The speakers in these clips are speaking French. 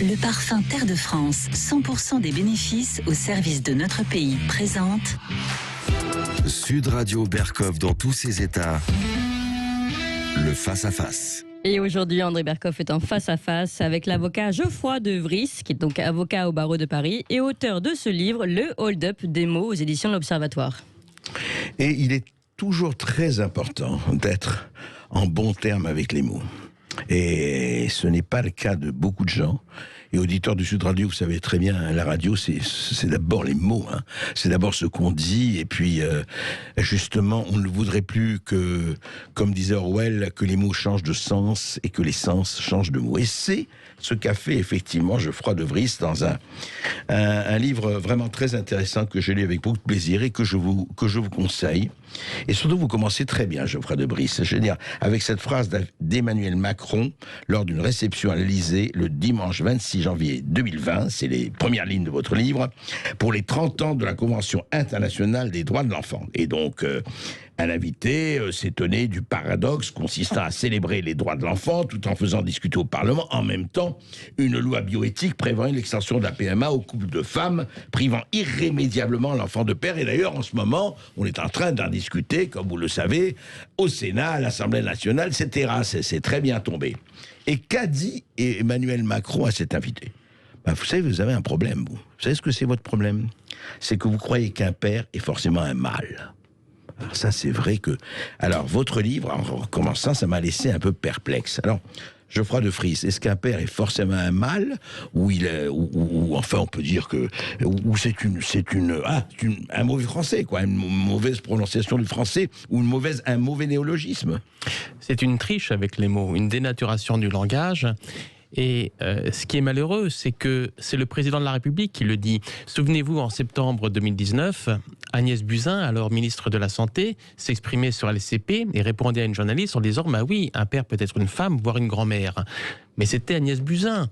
Le parfum Terre de France, 100% des bénéfices au service de notre pays, présente Sud Radio Berkov dans tous ses états. Le face-à-face. Et aujourd'hui, André Berkov est en face-à-face avec l'avocat Geoffroy de Vries, qui est donc avocat au barreau de Paris et auteur de ce livre, Le hold-up des mots, aux éditions de l'Observatoire. Et il est toujours très important d'être en bon terme avec les mots. Et ce n'est pas le cas de beaucoup de gens. Et auditeurs du Sud Radio, vous savez très bien, la radio, c'est d'abord les mots. Hein. C'est d'abord ce qu'on dit. Et puis, justement, on ne voudrait plus que, comme disait Orwell, que les mots changent de sens et que les sens changent de mots. Et c'est ce qu'a fait effectivement Geoffroy de Vries dans un livre vraiment très intéressant que j'ai lu avec beaucoup de plaisir et que je vous conseille. Et surtout, vous commencez très bien, Geoffroy de Vries. Je veux dire, avec cette phrase d'Emmanuel Macron lors d'une réception à l'Élysée le dimanche 26 janvier 2020, c'est les premières lignes de votre livre, pour les 30 ans de la Convention internationale des droits de l'enfant. Et donc, un invité s'étonnait du paradoxe consistant à célébrer les droits de l'enfant tout en faisant discuter au Parlement, en même temps, une loi bioéthique prévoyant l'extension de la PMA aux couples de femmes, privant irrémédiablement l'enfant de père. Et d'ailleurs, en ce moment, on est en train d'en discuter, comme vous le savez, au Sénat, à l'Assemblée nationale, etc. C'est très bien tombé. Et qu'a dit Emmanuel Macron à cet invité ? Vous savez, vous avez un problème, vous. Vous savez ce que c'est votre problème ? C'est que vous croyez qu'un père est forcément un mâle. Alors ça, c'est vrai que... Alors, votre livre, en commençant, ça m'a laissé un peu perplexe. Alors, Geoffroy de Vries, est-ce qu'un père est forcément un mâle ou enfin, on peut dire que... Ou c'est un mauvais français, quoi, une mauvaise prononciation du français ou un mauvais néologisme. C'est une triche avec les mots, une dénaturation du langage. Et ce qui est malheureux, c'est que c'est le président de la République qui le dit. Souvenez-vous, en septembre 2019, Agnès Buzyn, alors ministre de la Santé, s'exprimait sur LCP et répondait à une journaliste en disant « Bah oui, un père peut être une femme, voire une grand-mère ». Mais c'était Agnès Buzyn.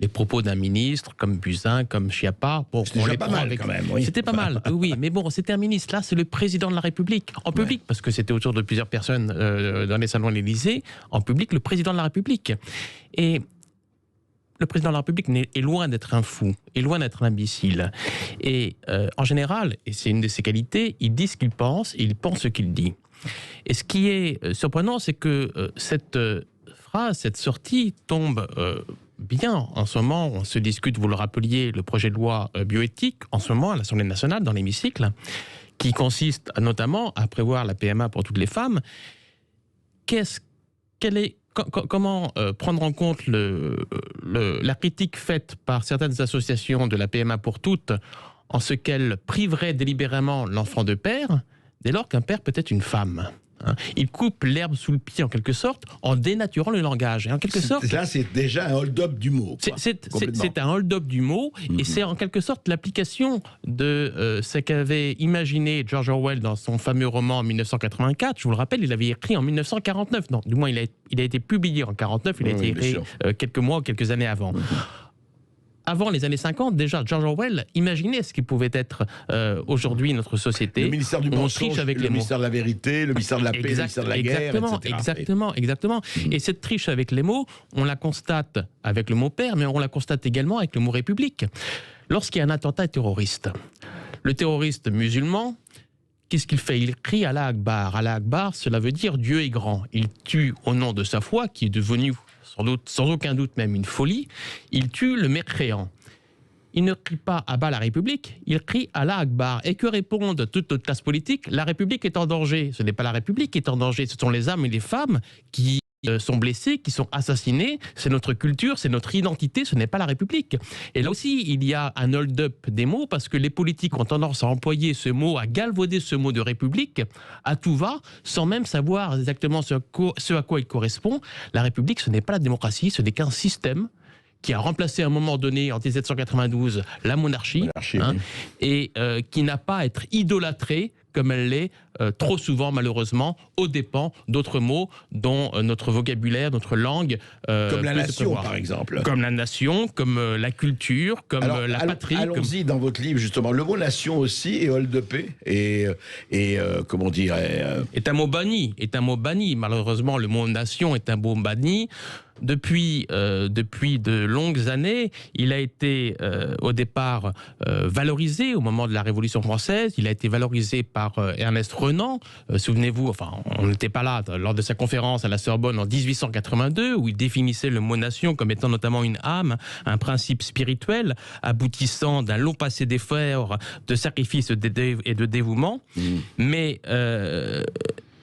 Les propos d'un ministre, comme Buzyn, comme Schiappa, bon, on les prend avec... quand même, oui. C'était pas mal, oui, mais bon, c'était un ministre. Là, c'est le président de la République. En public, parce que c'était autour de plusieurs personnes dans les salons de l'Élysée. En public, le président de la République. Et le président de la République est loin d'être un fou, est loin d'être un imbécile. Et en général, et c'est une de ses qualités, il dit ce qu'il pense et il pense ce qu'il dit. Et ce qui est surprenant, c'est que cette phrase, cette sortie tombe bien. En ce moment, on se discute, vous le rappeliez, le projet de loi bioéthique, en ce moment à l'Assemblée nationale, dans l'hémicycle, qui consiste notamment à prévoir la PMA pour toutes les femmes. Comment prendre en compte la critique faite par certaines associations de la PMA pour toutes en ce qu'elle priverait délibérément l'enfant de père dès lors qu'un père peut être une femme. Il coupe l'herbe sous le pied en quelque sorte en dénaturant le langage. Et en quelque sorte, là, c'est déjà un hold-up du mot. C'est un hold-up du mot et c'est en quelque sorte l'application de ce qu'avait imaginé George Orwell dans son fameux roman en 1984. Je vous le rappelle, il avait écrit en 1949. Non, du moins, il a été publié en 1949. Il a été écrit quelques mois ou quelques années avant. Avant les années 50, déjà, George Orwell imaginait ce qui pouvait être aujourd'hui notre société. Le ministère du mensonge, le ministère de la vérité, le ministère de la paix, le ministère de la guerre, etc. Exactement. Et cette triche avec les mots, on la constate avec le mot père, mais on la constate également avec le mot république. Lorsqu'il y a un attentat terroriste, le terroriste musulman, qu'est-ce qu'il fait? Il crie Allah Akbar. Allah Akbar, cela veut dire Dieu est grand. Il tue au nom de sa foi, qui est devenue sans aucun doute même une folie, il tue le mécréant. Il ne crie pas « Abat la République », il crie « Allah Akbar ». Et que répondent toutes nos classes politiques? La République est en danger. Ce n'est pas la République qui est en danger, ce sont les hommes et les femmes qui sont blessés, qui sont assassinés. C'est notre culture, c'est notre identité, ce n'est pas la République. Et là aussi, il y a un hold-up des mots, parce que les politiques ont tendance à employer ce mot, à galvauder ce mot de République à tout va, sans même savoir exactement ce à quoi il correspond. La République, ce n'est pas la démocratie, ce n'est qu'un système qui a remplacé à un moment donné, en 1792, la monarchie, et qui n'a pas à être idolâtrée comme elle l'est trop souvent, malheureusement, aux dépens d'autres mots dont notre vocabulaire, notre langue... comme la nation, par exemple. Comme la nation, comme la culture, comme la patrie. Allons-y dans votre livre, justement. Le mot nation aussi est hold-upé et comment dire... Est un mot banni. Malheureusement, le mot nation est un mot banni. depuis de longues années, il a été au départ valorisé au moment de la Révolution française. Il a été valorisé par Ernest Renan. Souvenez-vous, enfin, on n'était pas là lors de sa conférence à la Sorbonne en 1882, où il définissait le mot nation comme étant notamment une âme, un principe spirituel aboutissant d'un long passé d'efforts, de sacrifices et de dévouement. Mais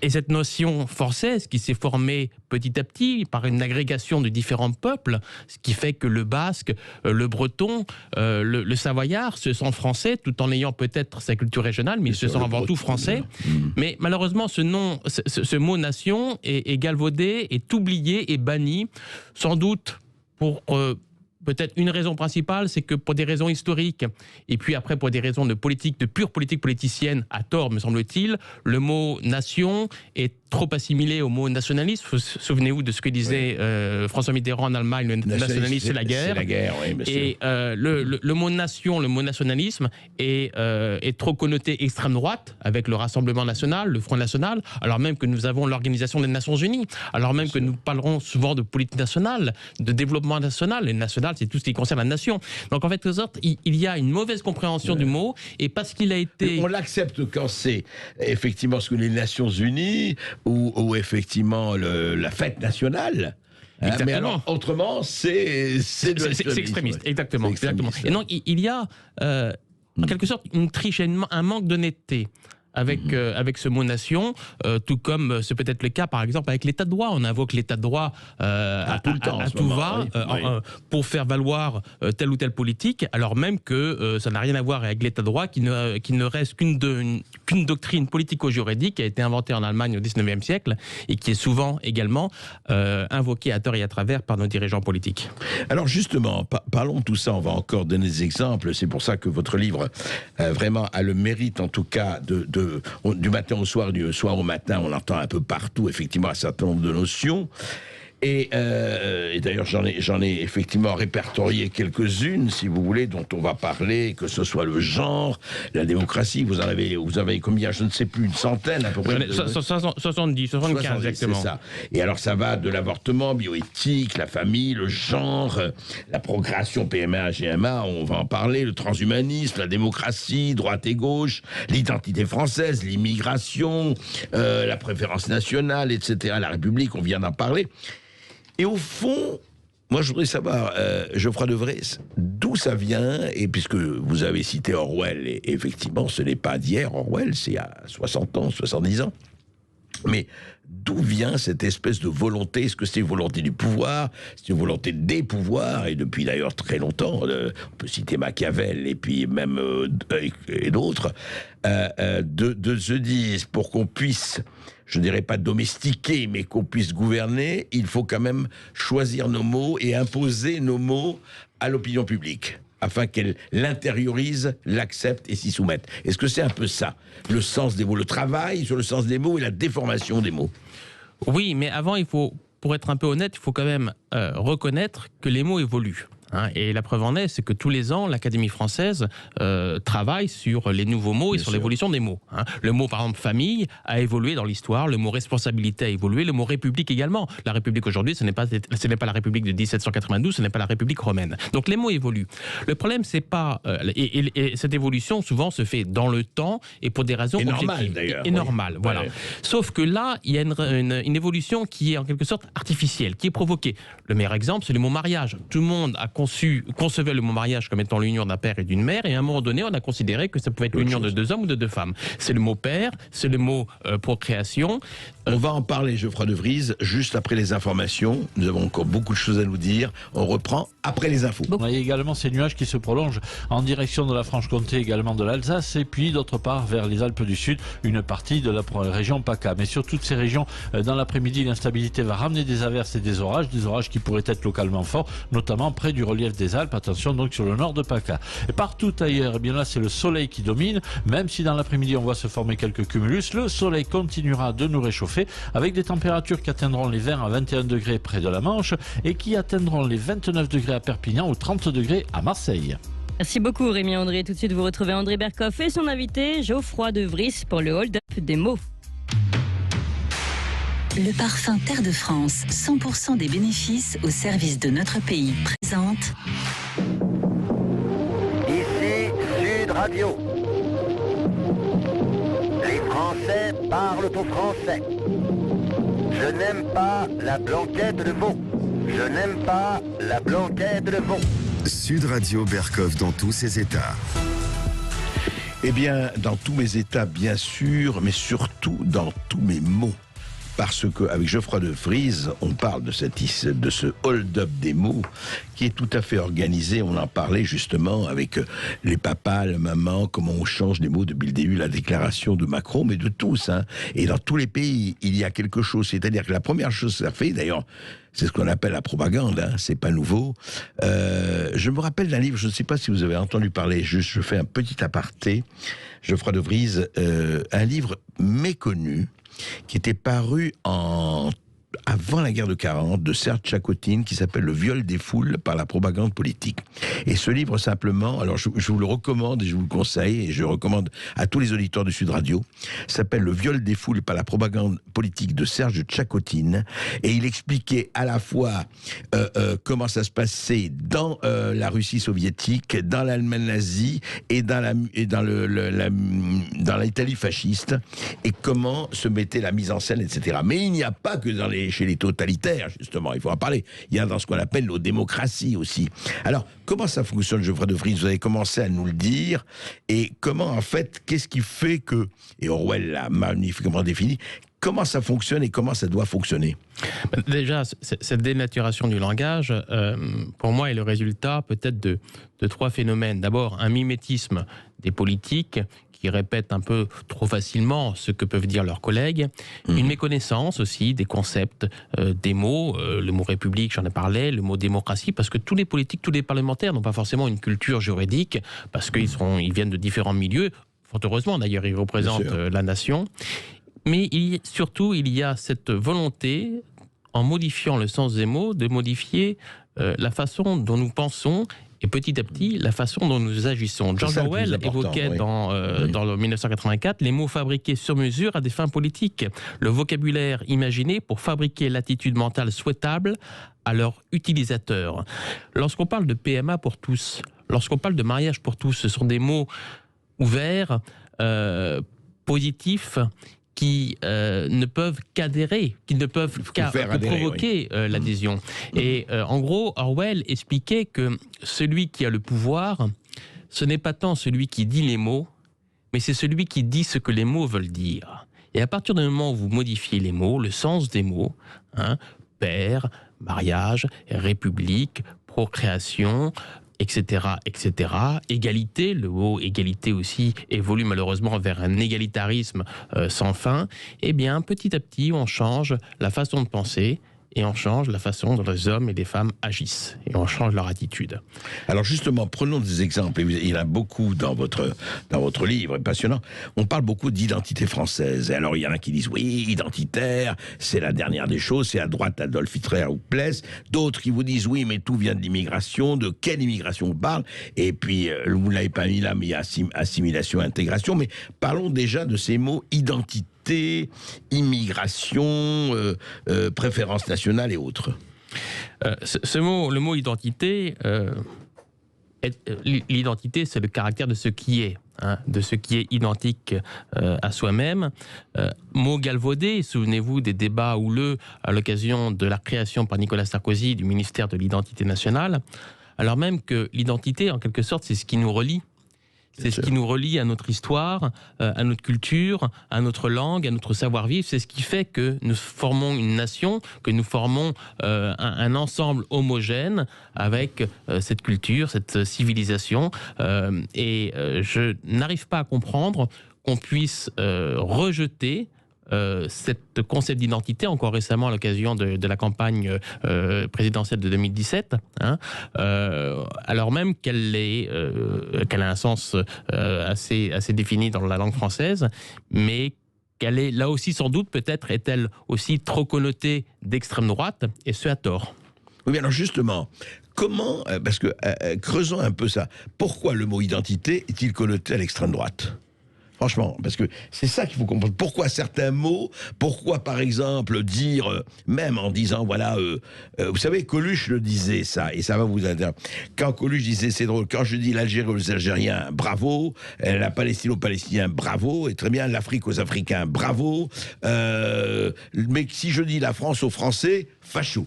et cette notion française qui s'est formée petit à petit par une agrégation de différents peuples, ce qui fait que le basque, le breton, le savoyard se sent français tout en ayant peut-être sa culture régionale, mais il se sent avant tout français. Mais malheureusement, ce mot nation est galvaudé, est oublié, est banni, sans doute pour... peut-être une raison principale, c'est que pour des raisons historiques, et puis après pour des raisons de politique, de pure politique politicienne, à tort me semble-t-il, le mot nation est trop assimilé au mot nationalisme. Souvenez-vous de ce que disait François Mitterrand en Allemagne, le nationalisme c'est la guerre. C'est la guerre, oui, bien sûr. Et le mot nation, le mot nationalisme est trop connoté extrême droite avec le Rassemblement national, le Front national, alors même que nous avons l'Organisation des Nations Unies, alors même que nous parlerons souvent de politique nationale, de développement national. Et national, c'est tout ce qui concerne la nation. Donc en fait, il y a une mauvaise compréhension du mot, et parce qu'il a été... On l'accepte quand c'est effectivement ce que les Nations Unies ou effectivement la fête nationale. Exactement. Mais alors, autrement, c'est extrémiste. Exactement. Et donc, il y a en quelque sorte une triche, un manque d'honnêteté avec ce mot nation, tout comme c'est peut-être le cas par exemple avec l'état de droit. On invoque l'état de droit à tout va pour faire valoir telle ou telle politique, alors même que ça n'a rien à voir avec l'état de droit qui ne reste qu'une doctrine politico-juridique qui a été inventée en Allemagne au XIXe siècle et qui est souvent également invoquée à tort et à travers par nos dirigeants politiques. Alors justement, parlons de tout ça, on va encore donner des exemples. C'est pour ça que votre livre vraiment a le mérite en tout cas du matin au soir, du soir au matin, on entend un peu partout effectivement un certain nombre de notions. Et d'ailleurs, j'en ai effectivement répertorié quelques-unes, si vous voulez, dont on va parler, que ce soit le genre, la démocratie. Vous avez combien? Je ne sais plus, une centaine à peu près. 70, 75 exactement. C'est ça. Et alors, ça va de l'avortement, bioéthique, la famille, le genre, la procréation PMA, GMA, on va en parler, le transhumanisme, la démocratie, droite et gauche, l'identité française, l'immigration, la préférence nationale, etc. La République, on vient d'en parler. Et au fond, moi je voudrais savoir, Geoffroy de Vries, d'où ça vient, et puisque vous avez cité Orwell, et effectivement ce n'est pas d'hier, Orwell, c'est à 60 ans, 70 ans, mais d'où vient cette espèce de volonté? Est-ce que c'est une volonté du pouvoir? C'est une volonté des pouvoirs, et depuis d'ailleurs très longtemps, on peut citer Machiavel, et puis même et d'autres, de se dire, pour qu'on puisse... je ne dirais pas domestiquer, mais qu'on puisse gouverner, il faut quand même choisir nos mots et imposer nos mots à l'opinion publique, afin qu'elle l'intériorise, l'accepte et s'y soumette. Est-ce que c'est un peu ça, le sens des mots, le travail sur le sens des mots et la déformation des mots? Oui, mais avant, pour être un peu honnête, il faut quand même reconnaître que les mots évoluent. Et la preuve en est, c'est que tous les ans, l'Académie française travaille sur les nouveaux mots et sur l'évolution des mots. Le mot, par exemple, famille, a évolué dans l'histoire. Le mot responsabilité a évolué. Le mot république également. La République aujourd'hui, ce n'est pas la République de 1792, ce n'est pas la République romaine. Donc les mots évoluent. Le problème, c'est pas... et cette évolution, souvent, se fait dans le temps et pour des raisons objectives. Et normales, voilà. Ouais. Sauf que là, il y a une évolution qui est en quelque sorte artificielle, qui est provoquée. Le meilleur exemple, c'est le mot mariage. Tout le monde a concevait le mot mariage comme étant l'union d'un père et d'une mère, et à un moment donné, on a considéré que ça pouvait être l'union de deux hommes ou de deux femmes. C'est le mot père, c'est le mot procréation. On va en parler, Geoffroy de Vries, juste après les informations. Nous avons encore beaucoup de choses à nous dire. On reprend après les infos. On a également ces nuages qui se prolongent en direction de la Franche-Comté, également de l'Alsace, et puis d'autre part vers les Alpes du Sud, une partie de la région PACA. Mais sur toutes ces régions, dans l'après-midi, l'instabilité va ramener des averses et des orages qui pourraient être localement forts, notamment près du relief des Alpes. Attention donc sur le nord de PACA. Et partout ailleurs, eh bien là c'est le soleil qui domine, même si dans l'après-midi on voit se former quelques cumulus, le soleil continuera de nous réchauffer avec des températures qui atteindront les 20 à 21 degrés près de la Manche et qui atteindront les 29 degrés à Perpignan ou 30 degrés à Marseille. Merci beaucoup Rémi André. Tout de suite vous retrouvez André Berkoff et son invité Geoffroy de Vries pour le hold-up des mots. Le parfum Terre de France, 100% des bénéfices au service de notre pays, présente Ici Sud Radio. Les Français parlent au français. Je n'aime pas la blanquette de veau. Je n'aime pas la blanquette de veau. Sud Radio Berkov dans tous ses états. Eh bien, dans tous mes états, bien sûr, mais surtout dans tous mes mots. Parce qu'avec Geoffroy de Vries, on parle de ce hold-up des mots qui est tout à fait organisé. On en parlait justement avec les papas, la maman, comment on change des mots depuis le début, la déclaration de Macron, mais de tous. Hein. Et dans tous les pays, il y a quelque chose. C'est-à-dire que la première chose que ça fait, d'ailleurs, c'est ce qu'on appelle la propagande, hein, c'est pas nouveau. Je me rappelle d'un livre, je ne sais pas si vous avez entendu parler, juste je fais un petit aparté, Geoffroy de Vries, un livre méconnu, qui était paru avant la guerre de 40, de Serge Tchakotine, qui s'appelle Le viol des foules par la propagande politique. Et ce livre, simplement, alors je vous le recommande et je vous le conseille, et je recommande à tous les auditeurs de Sud Radio, s'appelle Le viol des foules par la propagande politique de Serge Tchakotine, et il expliquait à la fois comment ça se passait dans la Russie soviétique, dans l'Allemagne nazie, et dans l'Italie fasciste, et comment se mettait la mise en scène, etc. Mais il n'y a pas que chez les totalitaires, justement, il faut en parler. Il y a dans ce qu'on appelle nos démocraties aussi. Alors, comment ça fonctionne, Geoffroy de Vries? Vous avez commencé à nous le dire. Et comment, en fait, qu'est-ce qui fait que, et Orwell l'a magnifiquement défini, comment ça fonctionne et comment ça doit fonctionner? Déjà, cette dénaturation du langage, pour moi, est le résultat peut-être de trois phénomènes. D'abord, un mimétisme des politiques qui répètent un peu trop facilement ce que peuvent dire leurs collègues. Une méconnaissance aussi des concepts, des mots, le mot république, j'en ai parlé, le mot démocratie, parce que tous les politiques, tous les parlementaires n'ont pas forcément une culture juridique, parce qu'ils viennent de différents milieux. Fort heureusement, d'ailleurs, ils représentent la nation. Mais surtout, il y a cette volonté, en modifiant le sens des mots, de modifier la façon dont nous pensons et petit à petit, la façon dont nous agissons. George Orwell évoquait dans 1984 les mots fabriqués sur mesure à des fins politiques, le vocabulaire imaginé pour fabriquer l'attitude mentale souhaitable à leur utilisateur. Lorsqu'on parle de PMA pour tous, lorsqu'on parle de mariage pour tous, ce sont des mots ouverts, positifs, qui ne peuvent qu'adhérer, qui ne peuvent qu'à provoquer l'adhésion. Et en gros, Orwell expliquait que celui qui a le pouvoir, ce n'est pas tant celui qui dit les mots, mais c'est celui qui dit ce que les mots veulent dire. Et à partir du moment où vous modifiez les mots, le sens des mots, hein, père, mariage, république, procréation, etc., etc. Égalité, le mot égalité aussi évolue malheureusement vers un égalitarisme sans fin. Eh bien, petit à petit, on change la façon de penser et on change la façon dont les hommes et les femmes agissent. Et on change leur attitude. Alors justement, prenons des exemples. Il y en a beaucoup dans votre livre, passionnant. On parle beaucoup d'identité française. Et alors, il y en a qui disent, oui, identitaire, c'est la dernière des choses, c'est à droite Adolf Hitler ou Pless. D'autres qui vous disent, oui, mais tout vient de l'immigration. De quelle immigration on parle? Et puis, vous ne l'avez pas mis là, mais il y a assimilation, intégration. Mais parlons déjà de ces mots identité, immigration, préférence nationale et autres. Le mot identité, l'identité, c'est le caractère de ce qui est, hein, de ce qui est identique à soi-même. Mot galvaudé, souvenez-vous des débats houleux à l'occasion de la création par Nicolas Sarkozy du ministère de l'identité nationale, alors même que l'identité, en quelque sorte, c'est ce qui nous relie. C'est ce qui nous relie à notre histoire, à notre culture, à notre langue, à notre savoir-vivre. C'est ce qui fait que nous formons une nation, que nous formons un ensemble homogène avec cette culture, cette civilisation. Et je n'arrive pas à comprendre qu'on puisse rejeter cette concept d'identité, encore récemment à l'occasion de la campagne présidentielle de 2017, hein, alors même qu'elle a un sens assez défini dans la langue française, mais qu'elle est là aussi sans doute, peut-être est-elle aussi trop connotée d'extrême droite, et ce à tort. Oui, alors justement, comment, parce que creusons un peu ça, pourquoi le mot identité est-il connoté à l'extrême droite ? Franchement, parce que c'est ça qu'il faut comprendre. Pourquoi certains mots, pourquoi par exemple dire, même en disant, voilà, vous savez, Coluche le disait ça, et ça va vous intéresser. Quand Coluche disait, c'est drôle, quand je dis l'Algérie aux Algériens, bravo, la Palestine aux Palestiniens, bravo, et très bien, l'Afrique aux Africains, bravo, mais si je dis la France aux Français, facho.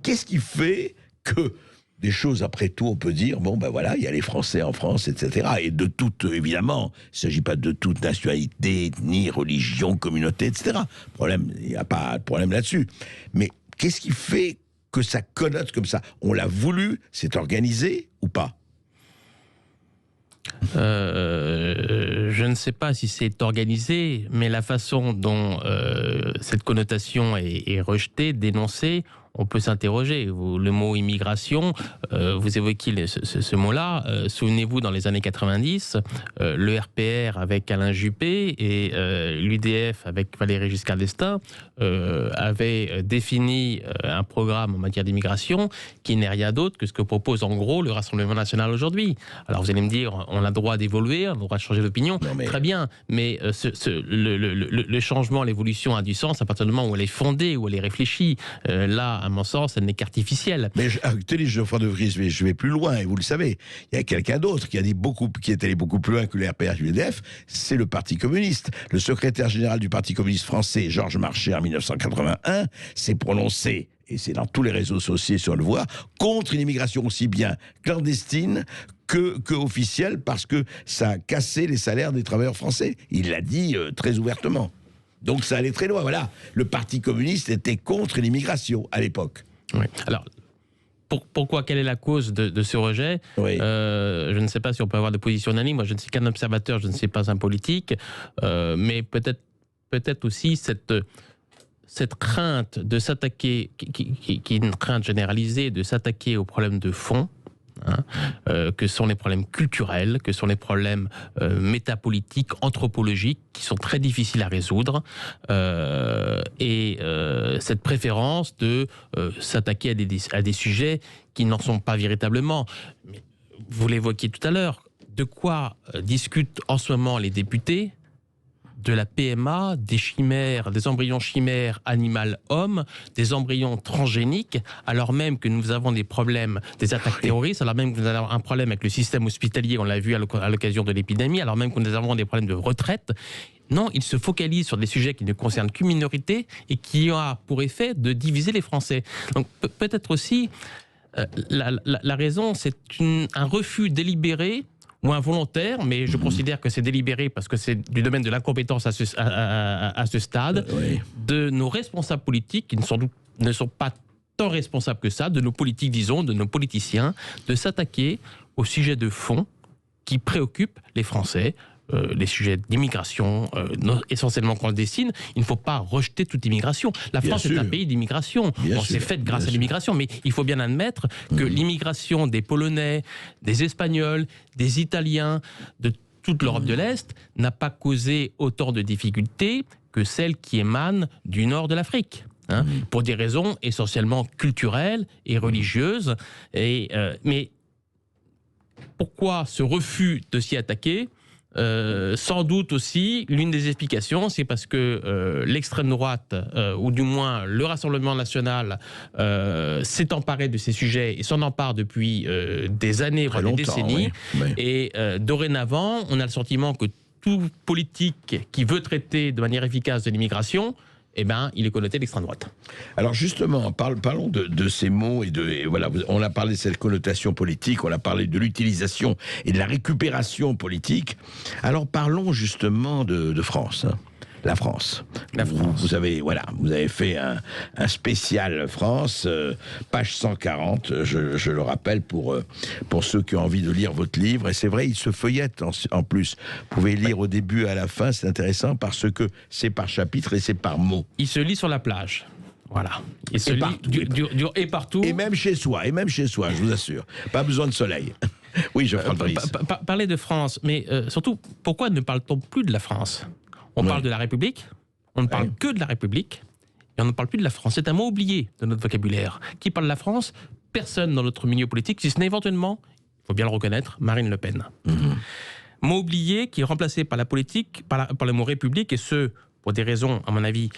Qu'est-ce qui fait que des choses, après tout, on peut dire, bon, ben voilà, il y a les Français en France, etc. Et de toute, évidemment, il ne s'agit pas de toute nationalité, ethnie, religion, communauté, etc. Il n'y a pas de problème là-dessus. Mais qu'est-ce qui fait que ça connote comme ça? On l'a voulu, c'est organisé ou pas? Je ne sais pas si c'est organisé, mais la façon dont cette connotation est rejetée, dénoncée, on peut s'interroger. Le mot immigration, vous évoquez ce mot-là. Souvenez-vous, dans les années 90, le RPR avec Alain Juppé et l'UDF avec Valéry Giscard d'Estaing avaient défini un programme en matière d'immigration qui n'est rien d'autre que ce que propose en gros le Rassemblement national aujourd'hui. Alors vous allez me dire, on a le droit d'évoluer, on a le droit de changer d'opinion. Très bien, mais le changement, l'évolution a du sens à partir du moment où elle est fondée, où elle est réfléchie. Là, à mon sens, elle n'est qu'artificielle. Mais tenez, Geoffroy de Vries, mais je vais plus loin, et vous le savez. Il y a quelqu'un d'autre qui est allé beaucoup plus loin que le RPR et l'UDF, c'est le Parti communiste. Le secrétaire général du Parti communiste français, Georges Marchais, en 1981, s'est prononcé, et c'est dans tous les réseaux sociaux si on le voit, contre une immigration aussi bien clandestine que officielle, parce que ça a cassé les salaires des travailleurs français. Il l'a dit très ouvertement. Donc ça allait très loin. Voilà, le Parti communiste était contre l'immigration à l'époque. Oui. Alors, pourquoi? Quelle est la cause de ce rejet? Oui. Je ne sais pas si on peut avoir de position unanime. Moi, je ne suis qu'un observateur, je ne suis pas un politique. Mais peut-être aussi cette crainte de s'attaquer, qui est une crainte généralisée, de s'attaquer aux problèmes de fond. Que sont les problèmes culturels, que sont les problèmes métapolitiques, anthropologiques, qui sont très difficiles à résoudre, et cette préférence de s'attaquer à des sujets qui n'en sont pas véritablement. Mais vous l'évoquiez tout à l'heure, de quoi discutent en ce moment les députés? De la PMA, des chimères, des embryons chimères animal-homme, des embryons transgéniques, alors même que nous avons des problèmes, des attaques terroristes, alors même que nous avons un problème avec le système hospitalier, on l'a vu à l'occasion de l'épidémie, alors même que nous avons des problèmes de retraite. Non, ils se focalisent sur des sujets qui ne concernent qu'une minorité et qui ont pour effet de diviser les Français. Donc peut-être aussi, la raison, c'est un refus délibéré ou involontaire, mais je considère que c'est délibéré parce que c'est du domaine de l'incompétence à ce stade, de nos responsables politiques, qui ne sont pas tant responsables que ça, de nos politiques, disons, de nos politiciens, de s'attaquer aux sujets de fond qui préoccupent les Français, les sujets d'immigration, essentiellement clandestine. Il ne faut pas rejeter toute immigration. La France est un pays d'immigration. On s'est fait grâce à l'immigration, mais il faut bien admettre que l'immigration des Polonais, des Espagnols, des Italiens, de toute l'Europe de l'Est n'a pas causé autant de difficultés que celles qui émanent du nord de l'Afrique. Pour des raisons essentiellement culturelles et religieuses. Mais pourquoi ce refus de s'y attaquer? Sans doute aussi, l'une des explications, c'est parce que l'extrême droite, ou du moins le Rassemblement national, s'est emparé de ces sujets et s'en empare depuis des années, voire des décennies. Et dorénavant, on a le sentiment que tout politique qui veut traiter de manière efficace de l'immigration, eh ben, il est connoté d'extrême droite. Alors justement, parlons de ces mots et voilà, on a parlé de cette connotation politique, on a parlé de l'utilisation et de la récupération politique. Alors parlons justement de France. La France. Vous avez fait un spécial France, page 140, je le rappelle pour ceux qui ont envie de lire votre livre. Et c'est vrai, il se feuillette en plus. Vous pouvez lire au début à la fin, c'est intéressant parce que c'est par chapitre et c'est par mot. Il se lit sur la plage. Voilà. Il se lit et partout. Et même chez soi, je vous assure. Pas besoin de soleil. Oui, je prends le risque. Parler de France, mais surtout, pourquoi ne parle-t-on plus de la France ? On parle de la République, on ne parle que de la République, et on ne parle plus de la France. C'est un mot oublié de notre vocabulaire. Qui parle de la France? Personne dans notre milieu politique, si ce n'est éventuellement, il faut bien le reconnaître, Marine Le Pen. Mot oublié qui est remplacé par la politique, par le mot République, et ce, pour des raisons, à mon avis,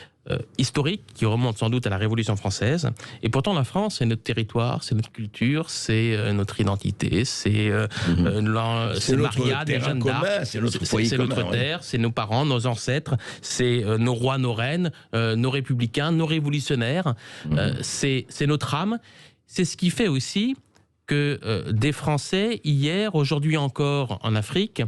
historiques, qui remontent sans doute à la Révolution française. Et pourtant, la France, c'est notre territoire, c'est notre culture, c'est notre identité, c'est Maria, des Jeanne d'Arc, c'est notre foyer c'est commun, notre terre, c'est nos parents, nos ancêtres, c'est nos rois, nos reines, nos républicains, nos révolutionnaires, c'est notre âme. C'est ce qui fait aussi que des Français, hier, aujourd'hui encore en Afrique,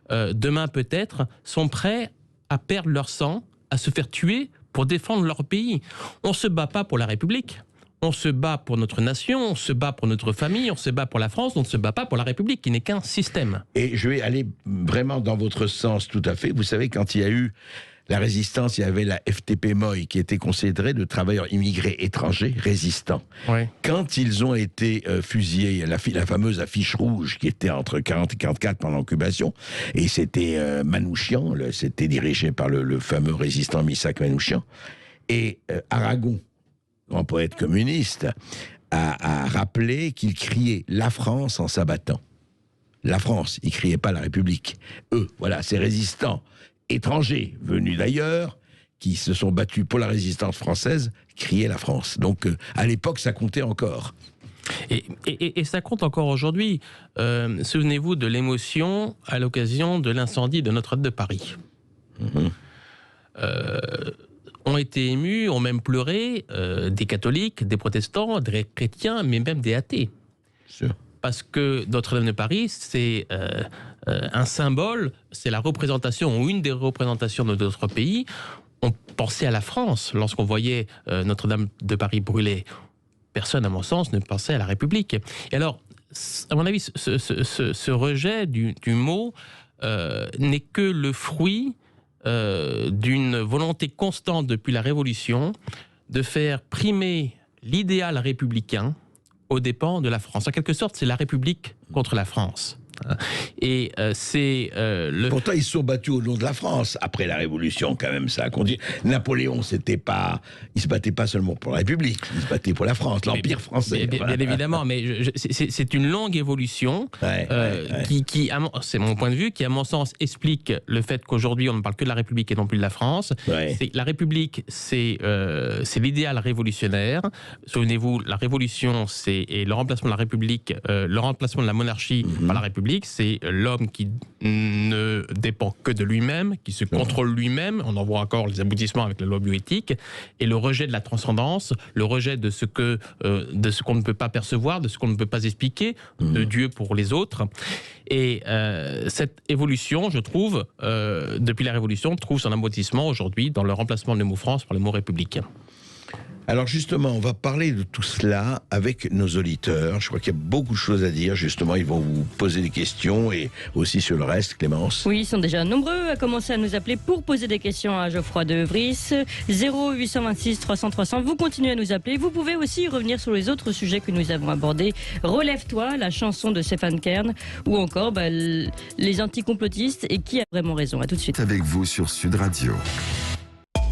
demain peut-être, sont prêts à perdre leur sang, à se faire tuer pour défendre leur pays. On ne se bat pas pour la République. On se bat pour notre nation, on se bat pour notre famille, on se bat pour la France, on ne se bat pas pour la République, qui n'est qu'un système. Et je vais aller vraiment dans votre sens tout à fait. Vous savez, quand il y a eu la résistance, il y avait la FTP-MOI qui était considérée de travailleurs immigrés étrangers résistants. Ouais. Quand ils ont été fusillés, la fameuse affiche rouge qui était entre 40 et 44 pendant l'occupation, et c'était Manouchian, c'était dirigé par le fameux résistant Missak Manouchian, et Aragon, grand poète communiste, a rappelé qu'il criait la France en s'abattant. La France, il criait pas la République. Eux, voilà, ces résistants étrangers venus d'ailleurs, qui se sont battus pour la résistance française, criaient la France. Donc, à l'époque, ça comptait encore. Et ça compte encore aujourd'hui. Souvenez-vous de l'émotion à l'occasion de l'incendie de Notre-Dame de Paris. Ont été émus, ont même pleuré des catholiques, des protestants, des chrétiens, mais même des athées. Sûr. Parce que Notre-Dame de Paris, c'est un symbole, c'est la représentation, ou une des représentations de notre pays. On pensait à la France lorsqu'on voyait Notre-Dame de Paris brûler. Personne, à mon sens, ne pensait à la République. Et alors, à mon avis, ce rejet du mot n'est que le fruit d'une volonté constante depuis la Révolution de faire primer l'idéal républicain aux dépens de la France. En quelque sorte, c'est la République contre la France. Et c'est Pourtant, ils se sont battus au nom de la France après la Révolution, quand même. Ça a conduit. Napoléon, il se battait pas seulement pour la République, il se battait pour la France, l'Empire français. Bien évidemment, mais c'est une longue évolution qui, c'est mon point de vue, qui, à mon sens, explique le fait qu'aujourd'hui, on ne parle que de la République et non plus de la France. La République, c'est l'idéal révolutionnaire. Souvenez-vous, la Révolution, et le remplacement de la République, le remplacement de la monarchie par la République, c'est l'homme qui ne dépend que de lui-même, qui se contrôle lui-même. On en voit encore les aboutissements avec la loi bioéthique, et le rejet de la transcendance, le rejet de ce qu'on ne peut pas percevoir, de ce qu'on ne peut pas expliquer, de Dieu pour les autres. Et cette évolution, je trouve, depuis la Révolution, trouve son aboutissement aujourd'hui dans le remplacement du mot France par le mot républicain. Alors justement, on va parler de tout cela avec nos auditeurs. Je crois qu'il y a beaucoup de choses à dire. Justement, ils vont vous poser des questions et aussi sur le reste, Clémence. Oui, ils sont déjà nombreux à commencer à nous appeler pour poser des questions à Geoffroy de Vries. 0826 300 300. Vous continuez à nous appeler. Vous pouvez aussi revenir sur les autres sujets que nous avons abordés. Relève-toi, la chanson de Stéphane Kern, ou encore les anticomplotistes et qui a vraiment raison. À tout de suite. Avec vous sur Sud Radio.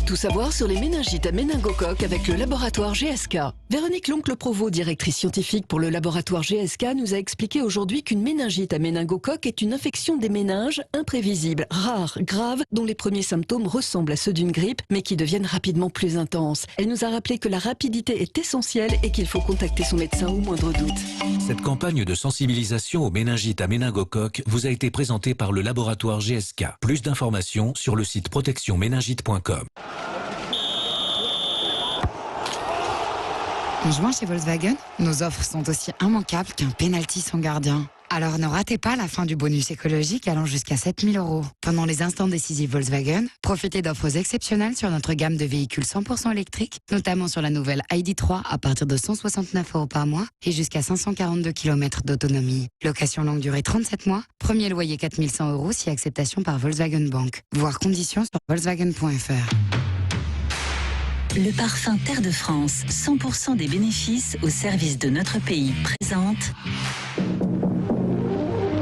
Tout savoir sur les méningites à méningocoque avec le laboratoire GSK. Véronique Loncle-Provost, directrice scientifique pour le laboratoire GSK, nous a expliqué aujourd'hui qu'une méningite à méningocoque est une infection des méninges imprévisible, rare, grave, dont les premiers symptômes ressemblent à ceux d'une grippe, mais qui deviennent rapidement plus intenses. Elle nous a rappelé que la rapidité est essentielle et qu'il faut contacter son médecin au moindre doute. Cette campagne de sensibilisation aux méningites à méningocoque vous a été présentée par le laboratoire GSK. Plus d'informations sur le site protectionméningite.com. En jouant chez Volkswagen, nos offres sont aussi immanquables qu'un pénalty sans gardien. Alors ne ratez pas la fin du bonus écologique allant jusqu'à 7 000 €. Pendant les instants décisifs Volkswagen, profitez d'offres exceptionnelles sur notre gamme de véhicules 100% électriques, notamment sur la nouvelle ID.3 à partir de 169 € par mois et jusqu'à 542 km d'autonomie. Location longue durée 37 mois, premier loyer 4 100 € si acceptation par Volkswagen Bank. Voir conditions sur volkswagen.fr. Le parfum Terre de France, 100% des bénéfices au service de notre pays, présente...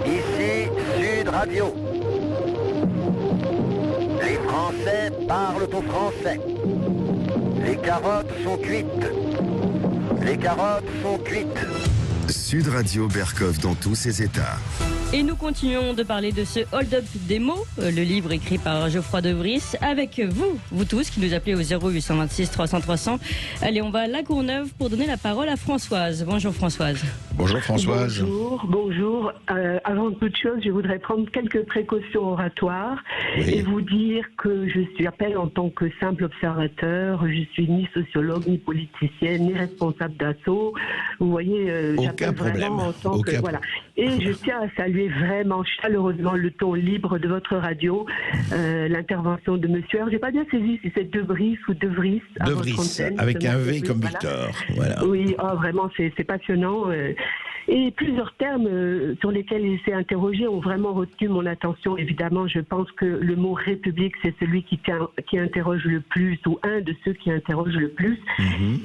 Ici Sud Radio. Les Français parlent au français. Les carottes sont cuites. Les carottes sont cuites. Sud Radio Berkov dans tous ses états. Et nous continuons de parler de ce hold-up des mots, le livre écrit par Geoffroy de Vries, avec vous tous qui nous appelez au 0826 300 300. Allez, on va à La Courneuve pour donner la parole à Françoise. Bonjour Françoise. Bonjour Françoise. Bonjour. Avant toute chose, je voudrais prendre quelques précautions oratoires et vous dire que je suis appelée en tant que simple observateur. Je suis ni sociologue, ni politicienne, ni responsable d'assaut. Vous voyez, aucun problème. En tant que, voilà. Et je tiens à saluer vraiment chaleureusement le ton libre de votre radio, l'intervention de monsieur. Alors, j'ai pas bien saisi si c'est De Vries ou De Vries. De Vries, avec un V comme Victor. Voilà. Oui, vraiment, c'est passionnant. Et plusieurs termes sur lesquels il s'est interrogé ont vraiment retenu mon attention. Évidemment, je pense que le mot République, c'est celui qui interroge le plus, ou un de ceux qui interrogent le plus.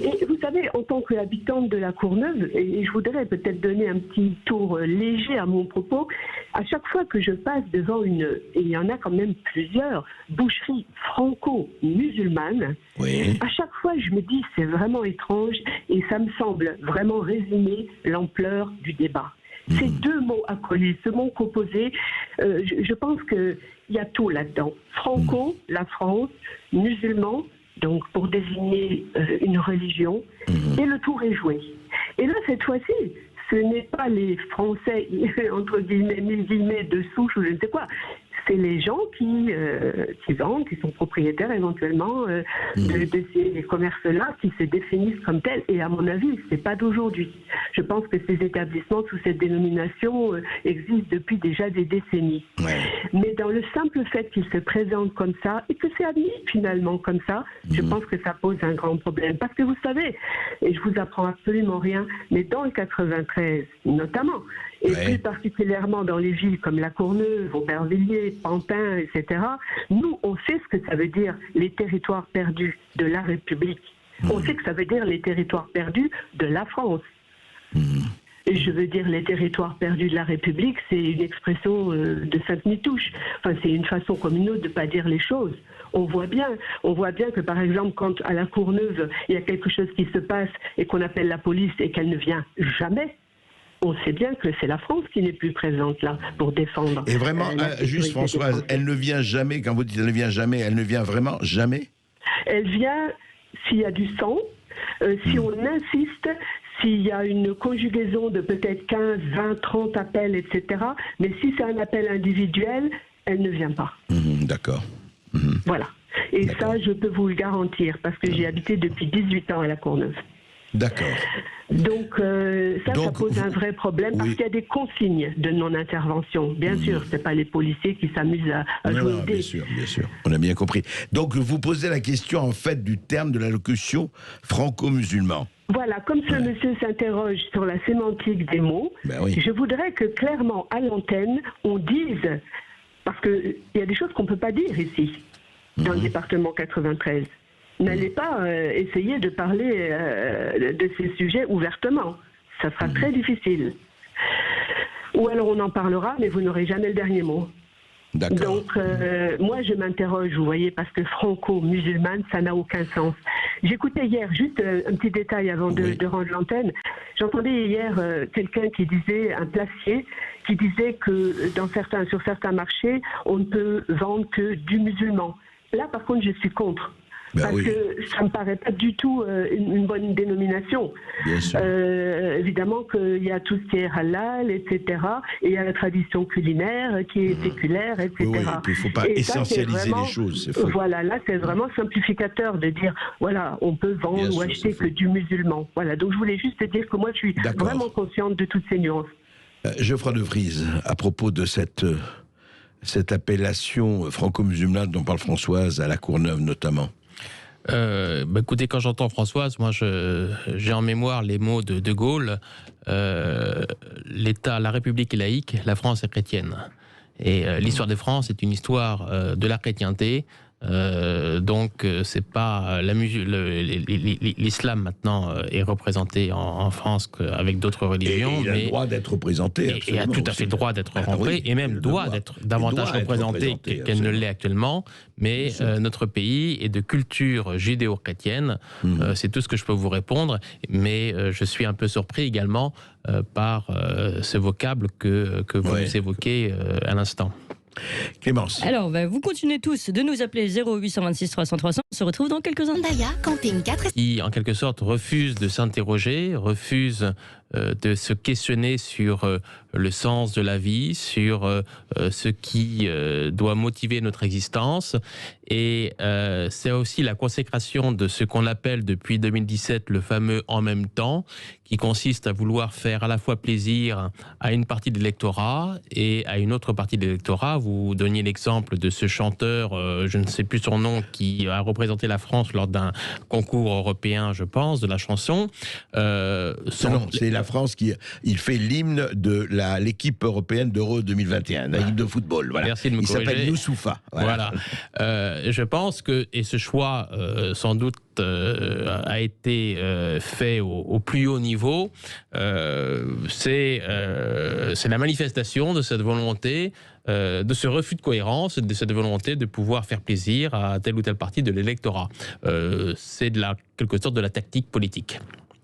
Et vous savez, en tant qu'habitante de La Courneuve, et je voudrais peut-être donner un petit tour léger à mon propos, à chaque fois que je passe devant et il y en a quand même plusieurs, boucheries franco-musulmanes, à chaque fois je me dis c'est vraiment étrange et ça me semble vraiment résumer l'ampleur du débat. Ces deux mots accolés, ce mot composé, je pense qu'il y a tout là-dedans. Franco, la France, musulman, donc pour désigner une religion, et le tour est joué. Et là, cette fois-ci, ce n'est pas les Français, entre guillemets, mille guillemets, de souche ou je ne sais quoi. C'est les gens qui vendent, qui sont propriétaires éventuellement de ces commerces-là, qui se définissent comme tels. Et à mon avis, c'est pas d'aujourd'hui. Je pense que ces établissements sous cette dénomination existent depuis déjà des décennies. Mais dans le simple fait qu'ils se présentent comme ça, et que c'est admis finalement comme ça, je pense que ça pose un grand problème. Parce que vous savez, et je vous apprends absolument rien, mais dans le 93 notamment, et plus particulièrement dans les villes comme La Courneuve, Aubervilliers, Pantin, etc., nous, on sait ce que ça veut dire les territoires perdus de la République. On sait que ça veut dire les territoires perdus de la France. Et je veux dire les territoires perdus de la République, c'est une expression de Sainte-Nitouche. Enfin, c'est une façon comme une autre de ne pas dire les choses. On voit bien que par exemple, quand à La Courneuve, il y a quelque chose qui se passe et qu'on appelle la police et qu'elle ne vient jamais, on sait bien que c'est la France qui n'est plus présente là pour défendre. Et vraiment, juste Françoise, elle ne vient jamais, quand vous dites elle ne vient jamais, elle ne vient vraiment jamais? Elle vient s'il y a du sang, si on insiste, s'il y a une conjugaison de peut-être 15, 20, 30 appels, etc. Mais si c'est un appel individuel, elle ne vient pas. D'accord. Voilà. Et ça, je peux vous le garantir, parce que j'ai habité depuis 18 ans à La Courneuve. D'accord. Donc, ça pose un vrai problème parce qu'il y a des consignes de non-intervention. Bien sûr, ce n'est pas les policiers qui s'amusent à jouer au dé. Bien sûr, on a bien compris. Donc, vous posez la question, en fait, du terme de l'allocution franco-musulman. Voilà, comme ce monsieur s'interroge sur la sémantique des mots, je voudrais que clairement, à l'antenne, on dise, parce qu'il y a des choses qu'on ne peut pas dire ici, dans le département 93. N'allez pas essayer de parler de ces sujets ouvertement. Ça sera très difficile. Ou alors on en parlera, mais vous n'aurez jamais le dernier mot. Donc, moi, je m'interroge, vous voyez, parce que franco-musulmane, ça n'a aucun sens. J'écoutais hier, juste un petit détail avant de rendre l'antenne, j'entendais hier quelqu'un qui disait, un placier, qui disait que sur certains marchés, on ne peut vendre que du musulman. Là, par contre, je suis contre. Parce que ça ne me paraît pas du tout une bonne dénomination. Évidemment qu'il y a tout ce qui est halal, etc. Et il y a la tradition culinaire qui est séculaire, etc. Il ne faut pas essentialiser les choses, c'est faux. Voilà, là c'est vraiment simplificateur de dire, voilà, on peut vendre ou acheter que du musulman. Voilà, donc je voulais juste dire que moi je suis vraiment consciente de toutes ces nuances. Geoffroy de Vries, à propos de cette appellation franco-musulmane dont parle Françoise, à La Courneuve notamment. Écoutez, quand j'entends Françoise, moi j'ai en mémoire les mots de De Gaulle. La République est laïque, la France est chrétienne. Et l'histoire de France est une histoire de la chrétienté, Donc c'est pas l'islam maintenant est représenté en France avec d'autres religions. Et il a le droit d'être représenté. Et a tout à fait le droit d'être rentré, et même doit d'être davantage représenté qu'elle ne l'est actuellement. Mais notre pays est de culture judéo-chrétienne. C'est tout ce que je peux vous répondre. Mais je suis un peu surpris également par ce vocable que vous évoquez à l'instant. Clémence. Alors, vous continuez tous de nous appeler 0826 300 300. On se retrouve dans quelques instants. Daya, camping 4. Qui, en quelque sorte, refuse de s'interroger, refuse de se questionner sur le sens de la vie, sur ce qui doit motiver notre existence. Et c'est aussi la consécration de ce qu'on appelle depuis 2017 le fameux « en même temps », qui consiste à vouloir faire à la fois plaisir à une partie de l'électorat et à une autre partie de l'électorat. Vous donniez l'exemple de ce chanteur, je ne sais plus son nom, qui a représenté la France lors d'un concours européen, je pense, de la chanson. Non, c'est la France qui il fait l'hymne de l'équipe européenne d'Euro 2021, l'équipe de football. Voilà. Merci de me corriger. Il s'appelle Youssoufa. Voilà. Je pense que, et ce choix sans doute a été fait au plus haut niveau, c'est la manifestation de cette volonté, de ce refus de cohérence, de cette volonté de pouvoir faire plaisir à telle ou telle partie de l'électorat. C'est quelque sorte de la tactique politique.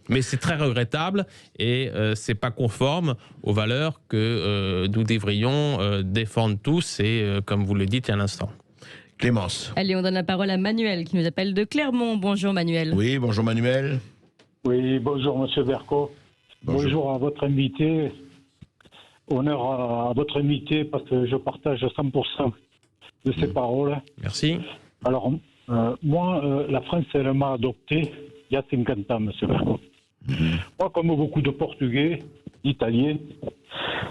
Mais c'est très regrettable et c'est pas conforme aux valeurs que nous devrions défendre tous et comme vous le dites il y a un instant. Clémence. Allez, on donne la parole à Manuel qui nous appelle de Clermont. Bonjour Manuel. Oui, bonjour Manuel. Oui, bonjour Monsieur Berco. Bonjour à votre invité. Honneur à votre invité parce que je partage 100% de ses paroles. Merci. Alors, moi, la France, elle m'a adopté il y a 50 ans, Monsieur Berco. Moi, comme beaucoup de Portugais, d'Italiens,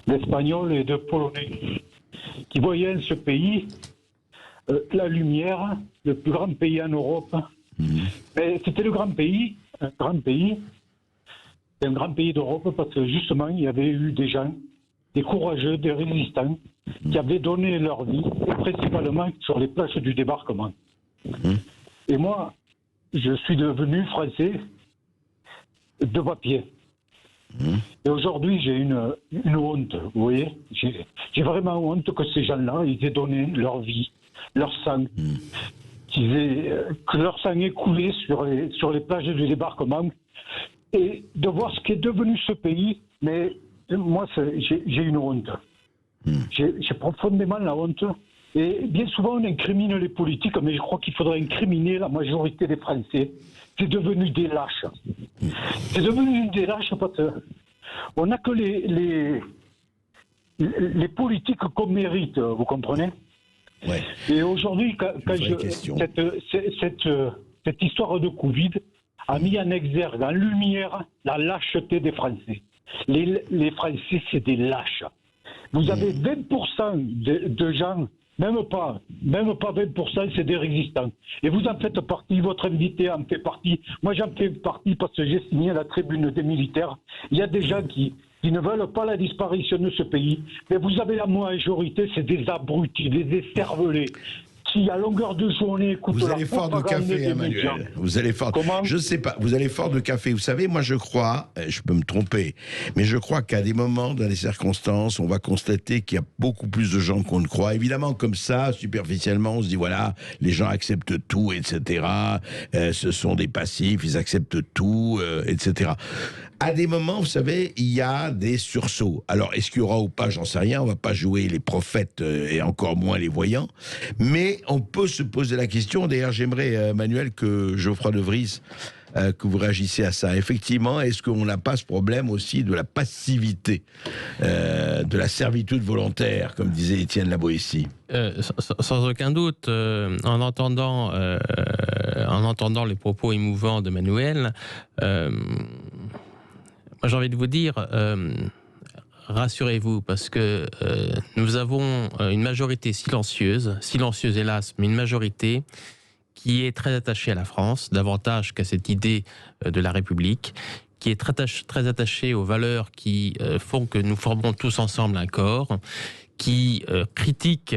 d'Espagnols et de Polonais, qui voyaient ce pays la lumière, le plus grand pays en Europe. Mais c'était le grand pays, un grand pays d'Europe parce que justement, il y avait eu des gens, des courageux, des résistants, qui avaient donné leur vie, principalement sur les plages du débarquement. Et moi, je suis devenu français de papier. Et aujourd'hui, j'ai une honte, vous voyez. J'ai vraiment honte que ces gens-là, ils aient donné leur vie, leur sang, que leur sang ait coulé sur les plages du débarquement, et de voir ce qui est devenu ce pays. Mais moi, j'ai une honte. J'ai profondément la honte. Et bien souvent, on incrimine les politiques, mais je crois qu'il faudrait incriminer la majorité des Français. C'est devenu des lâches. C'est devenu des lâches parce qu'on n'a que les politiques qu'on mérite, vous comprenez? Ouais. Et aujourd'hui, cette histoire de Covid a mis en exergue, en lumière, la lâcheté des Français. Les Français, c'est des lâches. Vous avez 20% de gens, même pas 20%, c'est des résistants. Et vous en faites partie, votre invité en fait partie. Moi, j'en fais partie parce que j'ai signé à la tribune des militaires. Il y a des gens qui ne veulent pas la disparition de ce pays. Mais vous avez la majorité, c'est des abrutis, des écervelés. Qui, à longueur de journée, écoutent vous la allez fort de propagande café, des Emmanuel. médias. Vous allez fort. Comment ? Je sais pas. Vous allez fort de café. Vous savez, moi, je crois, je peux me tromper, mais je crois qu'à des moments, dans les circonstances, on va constater qu'il y a beaucoup plus de gens qu'on ne croit. Évidemment, comme ça, superficiellement, on se dit voilà, les gens acceptent tout, etc. Ce sont des passifs, ils acceptent tout, etc. À des moments, vous savez, il y a des sursauts. Alors, est-ce qu'il y aura ou pas, j'en sais rien. On va pas jouer les prophètes et encore moins les voyants. Mais on peut se poser la question. D'ailleurs, j'aimerais, Manuel, que Geoffroy de Vries, que vous réagissiez à ça. Effectivement, est-ce qu'on n'a pas ce problème aussi de la passivité, de la servitude volontaire, comme disait Étienne la Boétie? Sans aucun doute, en entendant les propos émouvants de Manuel, moi j'ai envie de vous dire, rassurez-vous, parce que nous avons une majorité silencieuse hélas, mais une majorité qui est très attachée à la France, davantage qu'à cette idée de la République, qui est très attachée aux valeurs qui font que nous formons tous ensemble un corps, qui critique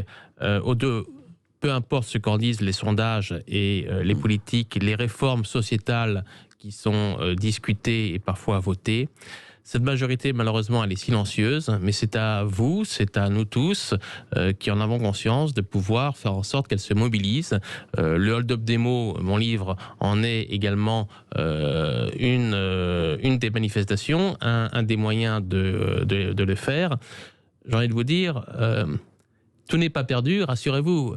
peu importe ce qu'en disent les sondages et les politiques, les réformes sociétales qui sont discutées et parfois votées, cette majorité, malheureusement, elle est silencieuse, mais c'est à vous, c'est à nous tous qui en avons conscience de pouvoir faire en sorte qu'elle se mobilise. Le hold-up des mots, mon livre, en est également une des manifestations, un des moyens de le faire. J'ai envie de vous dire... tout n'est pas perdu, rassurez-vous.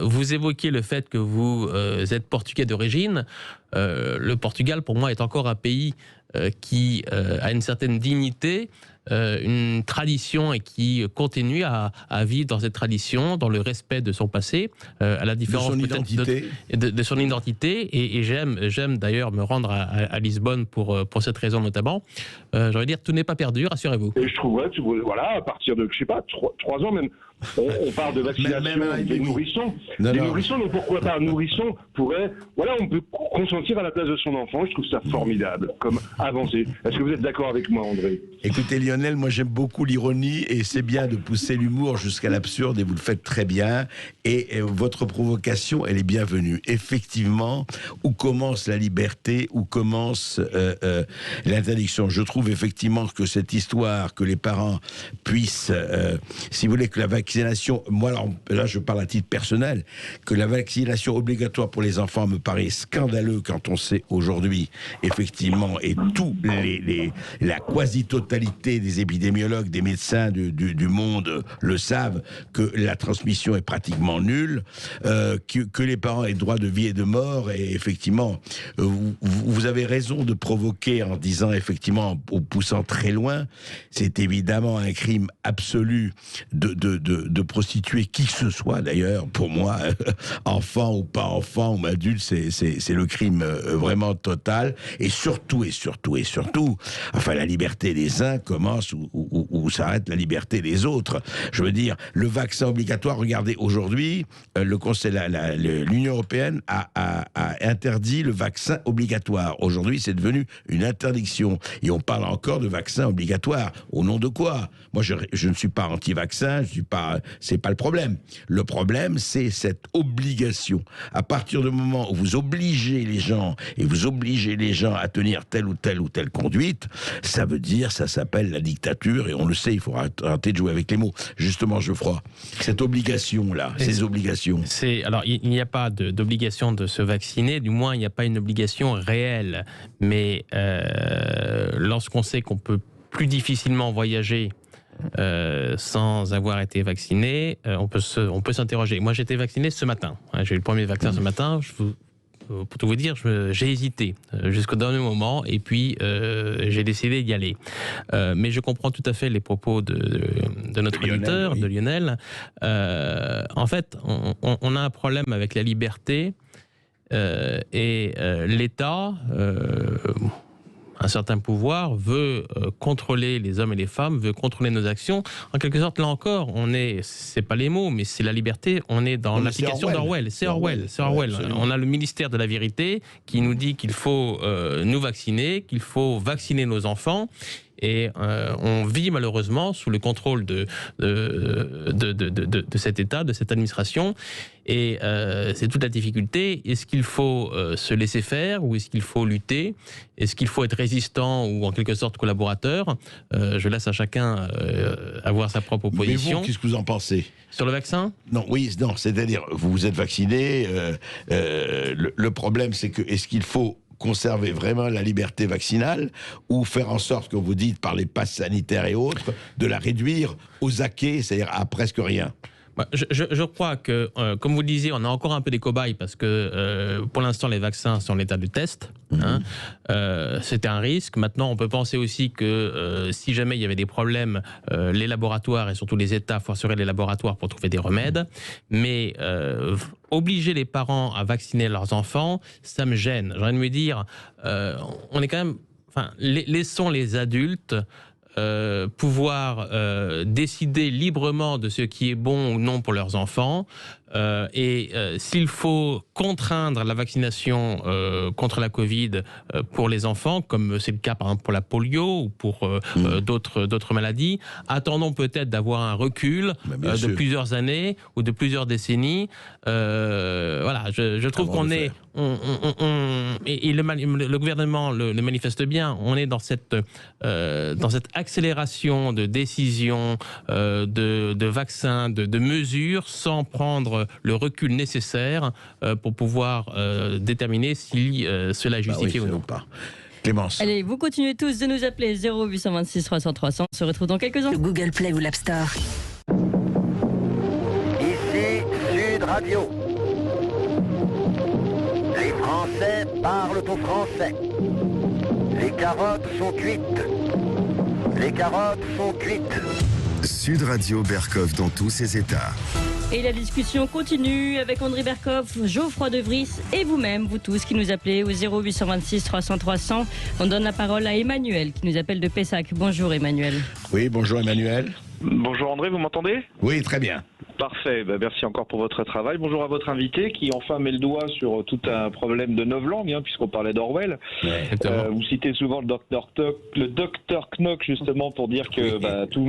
Vous évoquiez le fait que vous êtes portugais d'origine. Le Portugal, pour moi, est encore un pays qui a une certaine dignité, une tradition et qui continue à vivre dans cette tradition, dans le respect de son passé, à la différence de son identité. Et j'aime d'ailleurs me rendre à Lisbonne pour cette raison notamment. J'aurais dire, tout n'est pas perdu, rassurez-vous. Et je trouve, voilà, à partir de, je sais pas, 3 ans même, on parle de vaccination des nourrissons. Nourrissons, mais pourquoi pas un nourrisson pourrait, voilà, on peut consentir à la place de son enfant. Je trouve ça formidable comme avancée. Est-ce que vous êtes d'accord avec moi, André? Écoutez, Lionel, moi j'aime beaucoup l'ironie et c'est bien de pousser l'humour jusqu'à l'absurde et vous le faites très bien. Et votre provocation, elle est bienvenue. Effectivement, où commence la liberté, où commence l'interdiction? Je trouve effectivement que cette histoire, que les parents puissent, si vous voulez, que la vaccination, moi là je parle à titre personnel, que la vaccination obligatoire pour les enfants me paraît scandaleux quand on sait aujourd'hui, effectivement, et la quasi-totalité des épidémiologues, des médecins du monde le savent, que la transmission est pratiquement nulle, que les parents aient droit de vie et de mort, et effectivement, vous avez raison de provoquer en disant, effectivement, en poussant très loin, c'est évidemment un crime absolu de prostituer qui que ce soit, d'ailleurs, pour moi, enfant ou pas enfant ou adulte, c'est le crime vraiment total, et surtout, enfin, la liberté des uns commence où s'arrête la liberté des autres. Je veux dire, le vaccin obligatoire, regardez, aujourd'hui, l'Union européenne a interdit le vaccin obligatoire. Aujourd'hui, c'est devenu une interdiction. Et on parle encore de vaccin obligatoire. Au nom de quoi? Moi, je ne suis pas anti-vaccin, c'est pas le problème. Le problème, c'est cette obligation. À partir du moment où vous obligez les gens, à tenir telle ou telle conduite, ça veut dire, ça s'appelle la dictature, et on le sait, il faut arrêter de jouer avec les mots. Justement, Geoffroy, cette obligation-là, ces obligations. Alors, il n'y a pas d'obligation de se vacciner, du moins, il n'y a pas une obligation réelle. Mais lorsqu'on sait qu'on peut plus difficilement voyager sans avoir été vacciné, on peut s'interroger. Moi, j'ai été vacciné ce matin. J'ai eu le premier vaccin ce matin. Pour tout vous dire, j'ai hésité jusqu'au dernier moment, et puis j'ai décidé d'y aller. Mais je comprends tout à fait les propos de notre auditeur, oui, de Lionel. En fait, on a un problème avec la liberté, et l'État... un certain pouvoir veut contrôler les hommes et les femmes, veut contrôler nos actions. En quelque sorte, là encore, c'est pas les mots, mais c'est la liberté. On est dans l'application d'Orwell. C'est Orwell. On a le ministère de la vérité qui nous dit qu'il faut nous vacciner, qu'il faut vacciner nos enfants. Et on vit malheureusement sous le contrôle de cet État, de cette administration. Et c'est toute la difficulté. Est-ce qu'il faut se laisser faire, ou est-ce qu'il faut lutter? Est-ce qu'il faut être résistant ou en quelque sorte collaborateur? Je laisse à chacun avoir sa propre position. Mais vous, qu'est-ce que vous en pensez? Sur le vaccin? Non, c'est-à-dire, vous vous êtes vacciné. Le problème, c'est que, est-ce qu'il faut conserver vraiment la liberté vaccinale, ou faire en sorte, comme vous dites, par les passes sanitaires et autres, de la réduire aux acquis, c'est-à-dire à presque rien? Je crois que, comme vous le disiez, on a encore un peu des cobayes, parce que pour l'instant, les vaccins sont en état de test. C'était un risque. Maintenant, on peut penser aussi que si jamais il y avait des problèmes, les laboratoires, et surtout les États, forceraient les laboratoires pour trouver des remèdes. Mais obliger les parents à vacciner leurs enfants, ça me gêne. J'ai envie de me dire, on est quand même... Enfin, laissons les adultes pouvoir décider librement de ce qui est bon ou non pour leurs enfants. S'il faut contraindre la vaccination contre la Covid pour les enfants, comme c'est le cas par exemple pour la polio ou pour d'autres maladies, attendons peut-être d'avoir un recul de plusieurs années ou de plusieurs décennies. Voilà, je trouve qu'on est... le gouvernement le manifeste bien, on est dans cette accélération de décisions, de vaccins, de mesures, sans prendre le recul nécessaire pour pouvoir déterminer si cela est justifié ou non. Clémence. Allez, vous continuez tous de nous appeler 0826 300 300. On se retrouve dans quelques instants. Google Play ou l'App Store. Ici Sud Radio. Les Français parlent au français. Les carottes sont cuites. Les carottes sont cuites. Sud Radio Berkov dans tous ses états. Et la discussion continue avec André Berkov, Geoffroy de Vries et vous-même, vous tous qui nous appelez au 0826 300 300. On donne la parole à Emmanuel qui nous appelle de Pessac. Bonjour Emmanuel. Oui, bonjour Emmanuel. Bonjour André, vous m'entendez ? Oui, très bien. Parfait, merci encore pour votre travail. Bonjour à votre invité qui enfin met le doigt sur tout un problème de novlangue, puisqu'on parlait d'Orwell. Vous citez souvent le docteur Knock justement pour dire que toute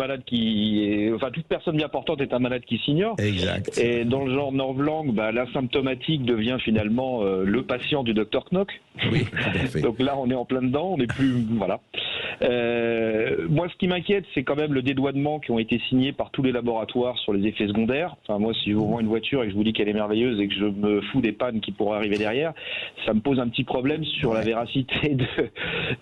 personne bien portante est un malade qui s'ignore. Exact. Et dans le genre novlangue, l'asymptomatique devient finalement le patient du docteur Knock. Oui, tout à fait. Donc là, on est en plein dedans, on n'est plus... Voilà. Moi, ce qui m'inquiète, c'est quand même le dédouanement qui ont été signés par tous les laboratoires sur les effets secondaires. Enfin, moi, si je vous vends une voiture et que je vous dis qu'elle est merveilleuse et que je me fous des pannes qui pourraient arriver derrière, ça me pose un petit problème sur la véracité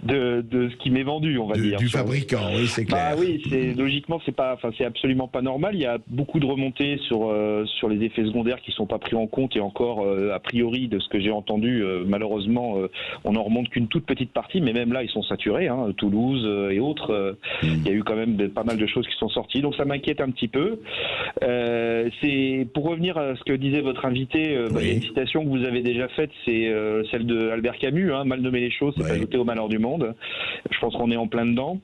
de ce qui m'est vendu, on va dire. Du fabricant, oui, c'est clair. Oui, logiquement, c'est absolument pas normal. Il y a beaucoup de remontées sur les effets secondaires qui sont pas pris en compte et encore, a priori, de ce que j'ai entendu, malheureusement, on en remonte qu'une toute petite partie, mais même là, ils sont saturés, Toulouse et autres. Il y a eu quand même pas mal de choses qui sont sorties, donc ça m'inquiète un petit peu. C'est pour revenir à ce que disait votre invité, il y a une citation que vous avez déjà faite, c'est celle de Albert Camus, mal nommer les choses, c'est pas ajouter au malheur du monde. Je pense qu'on est en plein dedans.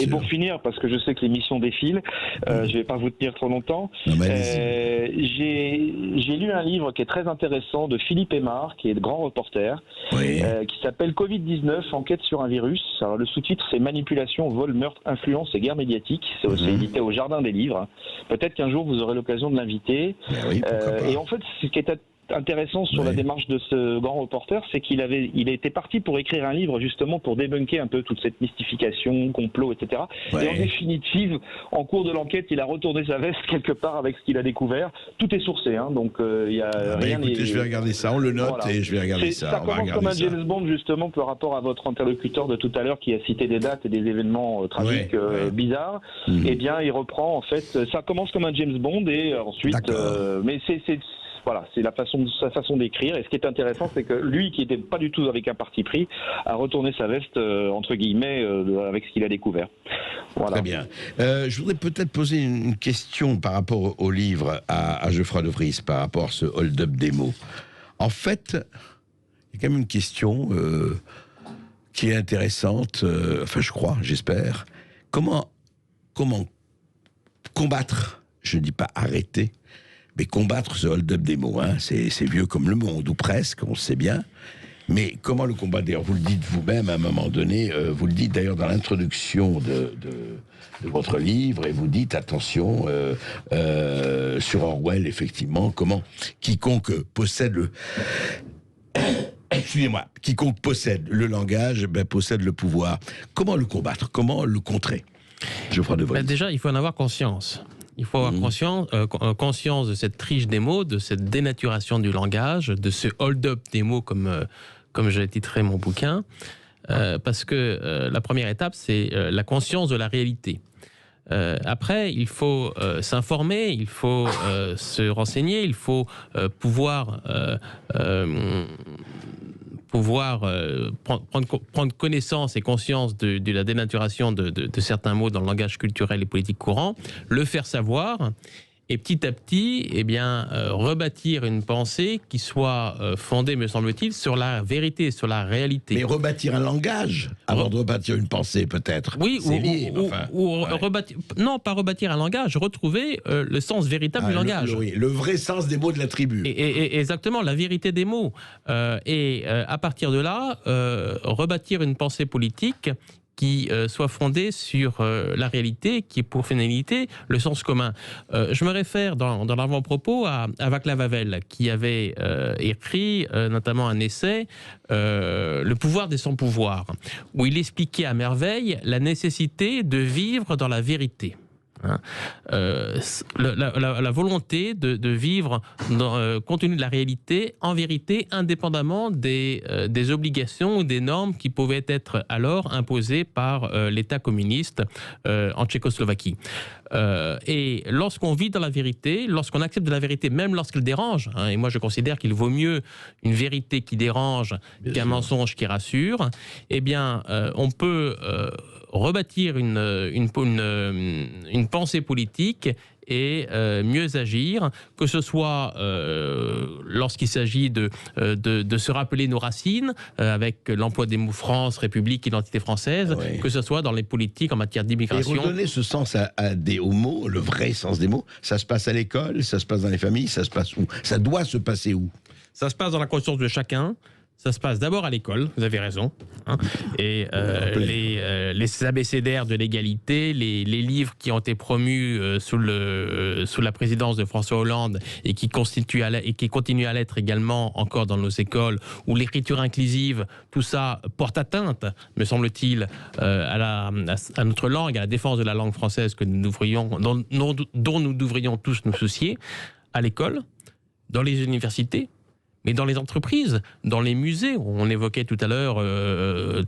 Et pour finir, parce que je sais que l'émission défile, je vais pas vous tenir trop longtemps. J'ai lu un livre qui est très intéressant de Philippe Aymar, qui est de grand reporter, qui s'appelle Covid-19, enquête sur un virus. Alors le sous-titre c'est Manipulation, vol, meurtre, influence et guerre médiatique. C'est édité au Jardin des Livres. Peut-être qu'un jour vous aurez l'occasion de l'inviter. Et en fait, ce qui est intéressant sur la démarche de ce grand reporter, c'est qu'il était parti pour écrire un livre justement pour débunker un peu toute cette mystification, complot, etc. Et en définitive, en cours de l'enquête, il a retourné sa veste quelque part avec ce qu'il a découvert. Tout est sourcé, donc il y a rien. Écoutez, je vais regarder ça, on le note et je vais regarder ça. Ça commence comme un James Bond justement par rapport à votre interlocuteur de tout à l'heure qui a cité des dates et des événements tragiques bizarres. Eh bien, il reprend en fait. Ça commence comme un James Bond et ensuite, mais voilà, c'est sa façon d'écrire. Et ce qui est intéressant, c'est que lui, qui n'était pas du tout avec un parti pris, a retourné sa veste, entre guillemets, avec ce qu'il a découvert. Voilà. Très bien. Je voudrais peut-être poser une question par rapport au livre à Geoffroy de Vries, par rapport à ce hold-up des mots. En fait, il y a quand même une question qui est intéressante, je crois, j'espère. Comment combattre, je ne dis pas arrêter, mais combattre ce hold-up des mots, c'est vieux comme le monde, ou presque, on le sait bien. Mais comment le combattre? D'ailleurs, vous le dites vous-même à un moment donné, vous le dites d'ailleurs dans l'introduction de votre livre, et vous dites, attention, sur Orwell, effectivement, comment quiconque possède le... Excusez-moi, quiconque possède le langage, possède le pouvoir. Comment le combattre? Comment le contrer? Geoffroy de Vries. Déjà, il faut en avoir conscience. Il faut avoir conscience de cette triche des mots, de cette dénaturation du langage, de ce hold-up des mots, comme j'ai titré mon bouquin, parce que la première étape, c'est la conscience de la réalité. Après, il faut s'informer, il faut se renseigner, il faut pouvoir prendre connaissance et conscience de la dénaturation de certains mots dans le langage culturel et politique courant, le faire savoir, et petit à petit, rebâtir une pensée qui soit fondée, me semble-t-il, sur la vérité, sur la réalité. Mais rebâtir un langage avant de rebâtir une pensée, peut-être. Oui, rebâtir... non, pas rebâtir un langage, retrouver le sens véritable du langage. Le vrai sens des mots de la tribu. Et exactement, la vérité des mots. À partir de là, rebâtir une pensée politique qui soit fondée sur la réalité, qui est pour finalité le sens commun. Je me réfère dans l'avant-propos à Václav Havel, qui avait écrit notamment un essai, Le pouvoir des sans-pouvoirs, où il expliquait à merveille la nécessité de vivre dans la vérité. La volonté de vivre compte tenu de la réalité, en vérité, indépendamment des obligations ou des normes qui pouvaient être alors imposées par l'État communiste en Tchécoslovaquie. Et lorsqu'on vit dans la vérité, lorsqu'on accepte de la vérité, même lorsqu'elle dérange, et moi je considère qu'il vaut mieux une vérité qui dérange qu'un mensonge qui rassure, on peut rebâtir une pensée politique et mieux agir, que ce soit lorsqu'il s'agit de se rappeler nos racines, avec l'emploi des mots France, République, identité française, que ce soit dans les politiques en matière d'immigration. Et redonner ce sens aux mots, le vrai sens des mots, ça se passe à l'école, ça se passe dans les familles, ça se passe où? Ça doit se passer où? Ça se passe dans la conscience de chacun. Ça se passe d'abord à l'école, vous avez raison. Et les abécédaires de l'égalité, les livres qui ont été promus sous la présidence de François Hollande et qui continuent à l'être également encore dans nos écoles, où l'écriture inclusive, tout ça porte atteinte, me semble-t-il, à notre langue, à la défense de la langue française dont nous devrions tous nous soucier, à l'école, dans les universités, mais dans les entreprises, dans les musées. On évoquait tout à l'heure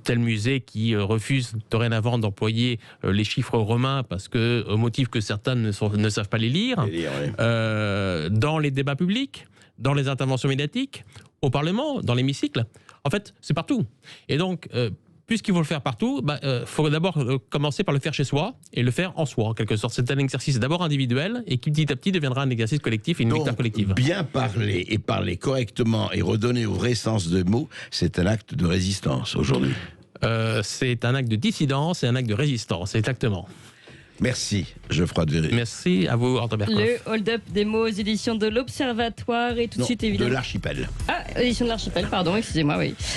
tel musée qui refuse dorénavant d'employer les chiffres romains parce que, au motif que certains ne savent pas les lire. Dans les débats publics, dans les interventions médiatiques, au Parlement, dans l'hémicycle. En fait, c'est partout. Et donc, puisqu'il faut le faire partout, faut d'abord commencer par le faire chez soi et le faire en soi, en quelque sorte. C'est un exercice d'abord individuel et qui petit à petit deviendra un exercice collectif et une victoire collective. Bien parler et parler correctement et redonner au vrai sens de mots, c'est un acte de résistance aujourd'hui. C'est un acte de dissidence et un acte de résistance, exactement. Merci, Geoffroy de Vry. Merci à vous, Arthur Berkoff. Le hold-up des mots aux éditions de l'Observatoire et tout de suite évidemment... de l'Archipel. Ah, édition de l'Archipel, pardon, excusez-moi, oui.